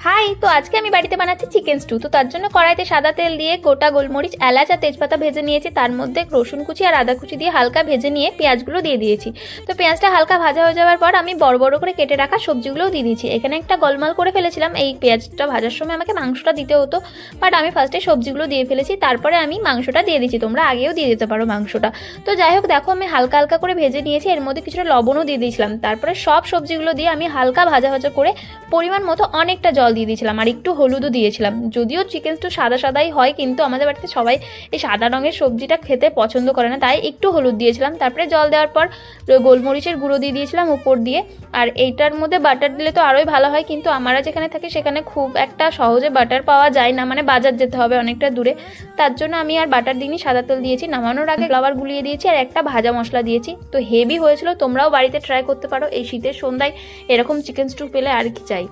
High, তো আজকে আমি বাড়িতে বানাচ্ছি চিকেন স্টু। তো তার জন্য কড়াইতে সাদা তেল দিয়ে গোটা গোলমরিচ, এলাচ আর তেজপাতা ভেজে নিয়েছি। তার মধ্যে রসুন কুচি আর আদা কুচি দিয়ে হালকা ভেজে নিয়ে পেঁয়াজগুলো দিয়ে দিয়েছি। তো পেঁয়াজটা হালকা ভাজা হয়ে যাওয়ার পর আমি বড় বড় করে কেটে রাখা সবজিগুলোও দিয়ে দিয়েছি। এখানে একটা গোলমাল করে ফেলেছিলাম, এই পেঁয়াজটা ভাজার সময় আমাকে মাংসটা দিতে হতো, বাট আমি ফার্স্টে সবজিগুলো দিয়ে ফেলেছি, তারপরে আমি মাংসটা দিয়ে দিচ্ছি। তোমরা আগেও দিয়ে দিতে পারো মাংসটা। তো যাই হোক, দেখো আমি হালকা হালকা করে ভেজে নিয়েছি, এর মধ্যে কিছুটা লবণও দিয়ে দিয়েছিলাম। তারপরে সব সবজিগুলো দিয়ে আমি হালকা ভাজা ভাজা করে পরিমাণ মতো অনেকটা জল দিয়ে দিয়েছিলাম আর একটু হলুদও দিয়েছিলাম। যদিও চিকেন স্টু সাদা সাদাই হয়, কিন্তু আমাদের বাড়িতে সবাই এই সাদা রঙের সবজিটা খেতে পছন্দ করে না, তাই একটু হলুদ দিয়েছিলাম। তারপরে জল দেওয়ার পর গোলমরিচের গুঁড়ো দিয়ে দিয়েছিলাম উপর দিয়ে। আর এইটার মধ্যে বাটার দিলে তো আরোই ভালো হয়, কিন্তু আমরা যেখানে থাকি সেখানে খুব একটা সহজে বাটার পাওয়া যায় না, মানে বাজার যেতে হবে অনেকটা দূরে। তার জন্য আমি আর বাটার দিইনি, সাদা তেল দিয়েছি। নামানোর আগে ফ্লাওয়ার গুলিয়ে দিয়েছি আর একটা ভাজা মশলা দিয়েছি। তো হেভি হয়েছিল, তোমরাও বাড়িতে ট্রাই করতে পারো। এই শীতের সন্ধ্যায় এরকম চিকেন স্টু পেলে আর কি চাই।